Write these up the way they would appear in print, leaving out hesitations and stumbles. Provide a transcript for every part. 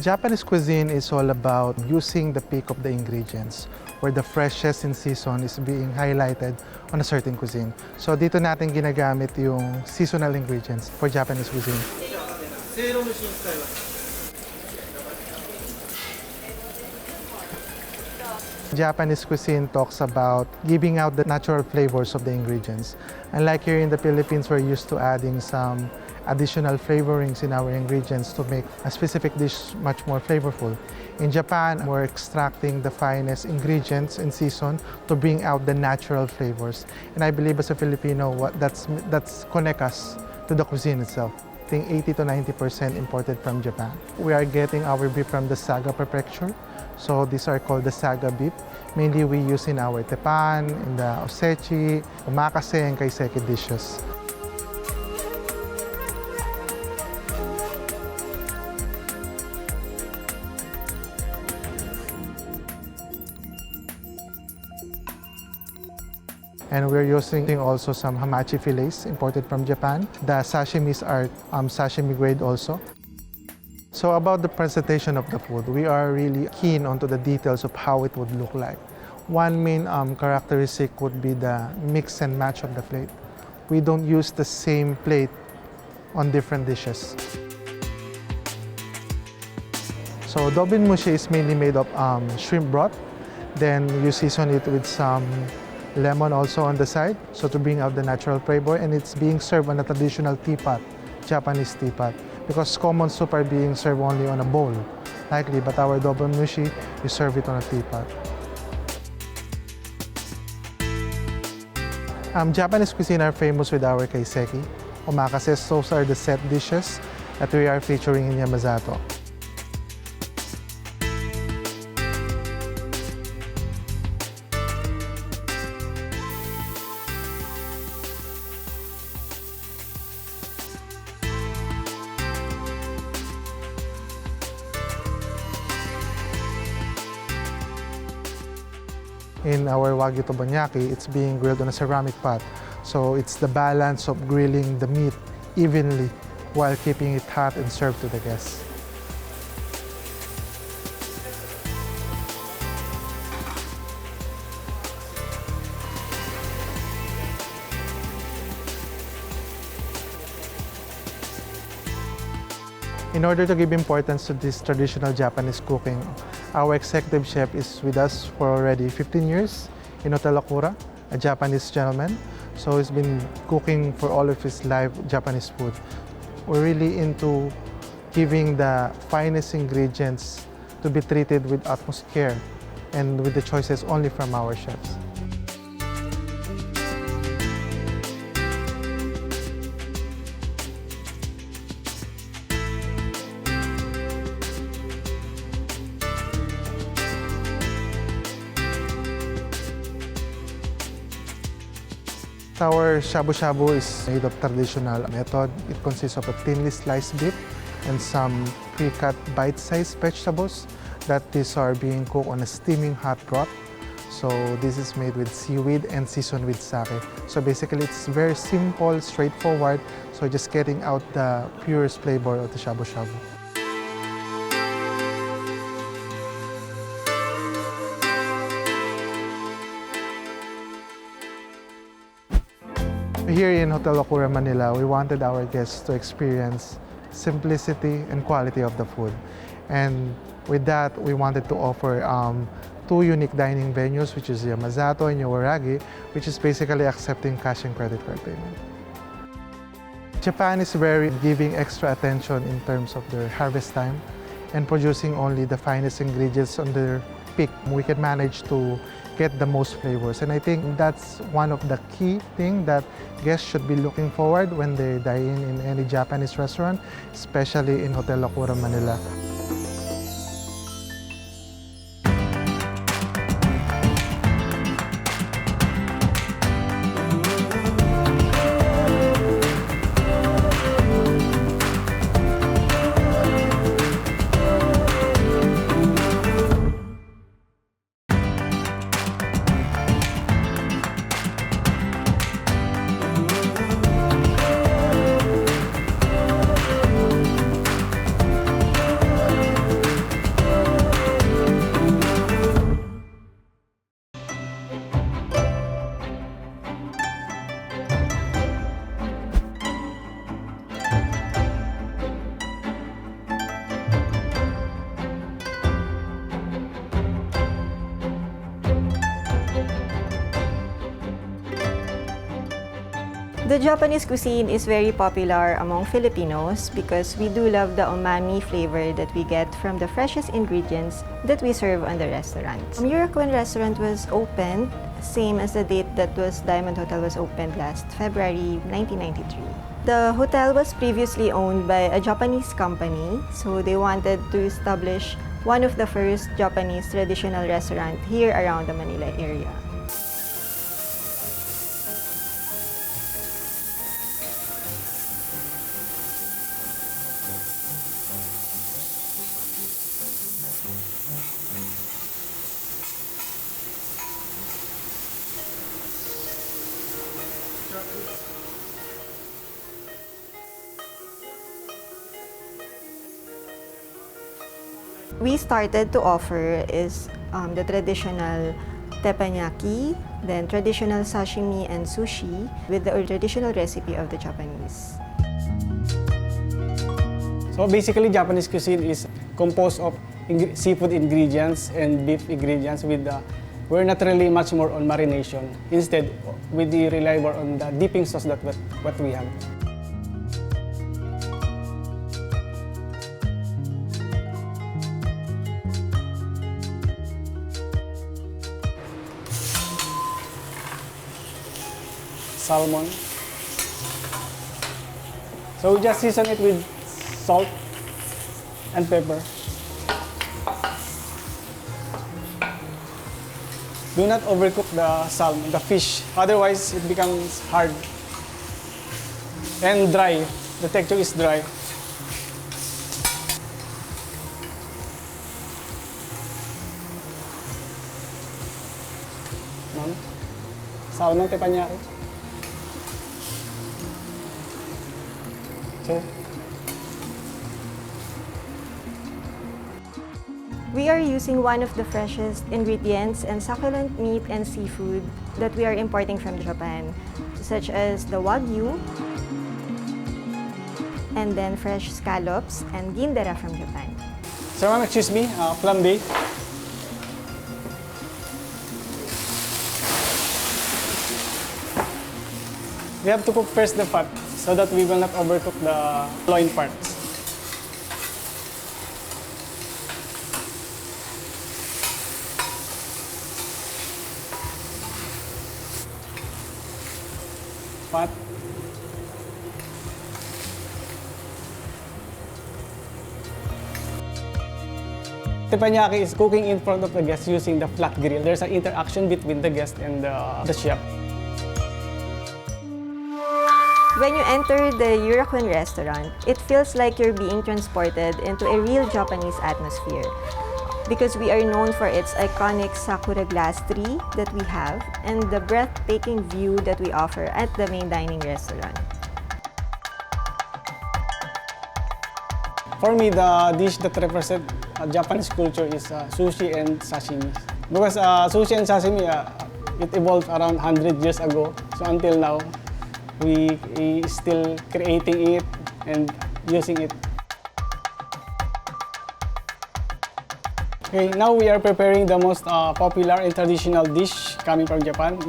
Japanese cuisine is all about using the peak of the ingredients, where the freshest in season is being highlighted on a certain cuisine. So dito natin ginagamit yung seasonal ingredients for Japanese cuisine. Japanese cuisine talks about giving out the natural flavors of the ingredients. Unlike here in the Philippines, we're used to adding some additional flavorings in our ingredients to make a specific dish much more flavorful. In Japan, we're extracting the finest ingredients in season to bring out the natural flavors. And I believe as a Filipino, that's connect us to the cuisine itself. I think 80 to 90% imported from Japan. We are getting our beef from the Saga prefecture. So these are called the Saga beef. Mainly we use in our tepan, in the osechi, omakase, and kaiseki dishes. And we're using also some hamachi fillets imported from Japan. The sashimis are sashimi grade also. So about the presentation of the food, we are really keen onto the details of how it would look like. One main characteristic would be the mix and match of the plate. We don't use the same plate on different dishes. So dobin mushi is mainly made of shrimp broth. Then you season it with some lemon also on the side, so to bring out the natural flavor, and it's being served on a traditional teapot, Japanese teapot, because common soup are being served only on a bowl, likely, but our dobon mushi, you serve it on a teapot. Japanese cuisine are famous with our kaiseki, omakase. Those are the set dishes that we are featuring in Yamazato. In our Wagyu Tobanyaki, it's being grilled on a ceramic pot. So it's the balance of grilling the meat evenly while keeping it hot and served to the guests. In order to give importance to this traditional Japanese cooking, our executive chef is with us for already 15 years in Hotel Akura, a Japanese gentleman. So he's been cooking for all of his life Japanese food. We're really into giving the finest ingredients to be treated with utmost care and with the choices only from our chefs. Our shabu-shabu is made of traditional method. It consists of a thinly sliced beef and some pre-cut bite-sized vegetables that these are being cooked on a steaming hot broth. So this is made with seaweed and seasoned with sake. So basically it's very simple, straightforward. So just getting out the purest flavor of the shabu-shabu. Here in Hotel Akura, Manila, we wanted our guests to experience simplicity and quality of the food. And with that, we wanted to offer two unique dining venues, which is Yamazato and Yowaragi, which is basically accepting cash and credit card payment. Japan is very giving extra attention in terms of their harvest time and producing only the finest ingredients on their peak. We can manage to get the most flavors. And I think that's one of the key things that guests should be looking forward when they dine in any Japanese restaurant, especially in Hotel Akura, Manila. The Japanese cuisine is very popular among Filipinos because we do love the umami flavor that we get from the freshest ingredients that we serve on the restaurant. Uruguayan restaurant was opened same as the date that Diamond Hotel was opened last February 1993. The hotel was previously owned by a Japanese company, so they wanted to establish one of the first Japanese traditional restaurant here around the Manila area. We started to offer is the traditional teppanyaki, then traditional sashimi and sushi with the traditional recipe of the Japanese. So basically, Japanese cuisine is composed of seafood ingredients and beef ingredients we're not really much more on marination. Instead, we rely more on the dipping sauce that what we have. Salmon. So we just season it with salt and pepper. Do not overcook the salmon, the fish, otherwise it becomes hard and dry. The texture is dry. Salmon teppanyaki. Okay. We are using one of the freshest ingredients and succulent meat and seafood that we are importing from Japan, such as the wagyu, and then fresh scallops and gindera from Japan. So ma'am, excuse me, flambe. We have to cook first the fat so that we will not overcook the loin parts. Fat. Teppanyaki is cooking in front of the guest using the flat grill. There's an interaction between the guest and the chef. When you enter the Uruguayan restaurant, it feels like you're being transported into a real Japanese atmosphere because we are known for its iconic sakura glass tree that we have and the breathtaking view that we offer at the main dining restaurant. For me, the dish that represents Japanese culture is sushi and sashimi. Because sushi and sashimi, it evolved around 100 years ago. So until now, we still creating it and using it. Okay, now we are preparing the most popular and traditional dish coming from Japan.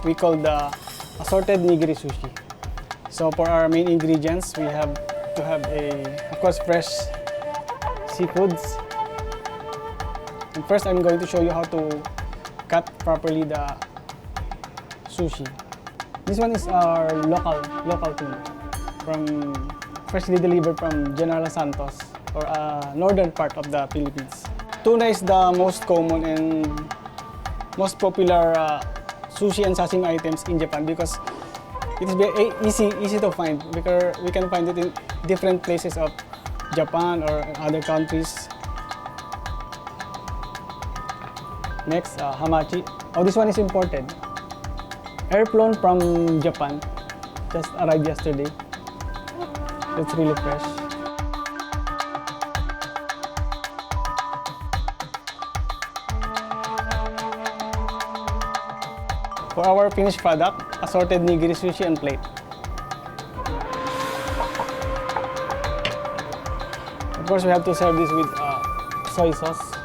We call the assorted nigiri sushi. So for our main ingredients, we have to have of course, fresh seafoods. And first, I'm going to show you how to cut properly the sushi. This one is our local tuna, freshly delivered from General Santos, or northern part of the Philippines. Tuna is the most common and most popular sushi and sashimi items in Japan because it is very easy to find. Because we can find it in different places of Japan or other countries. Next, hamachi. Oh, this one is imported. Airflown from Japan, just arrived yesterday. It's really fresh. For our finished product, assorted nigiri sushi and plate. Of course, we have to serve this with soy sauce.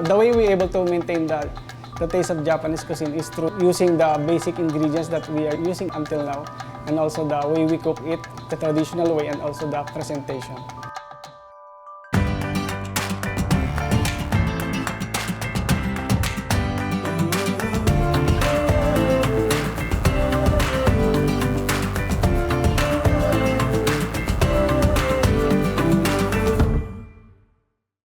The way we're able to maintain the taste of Japanese cuisine is through using the basic ingredients that we are using until now, and also the way we cook it, the traditional way, and also the presentation.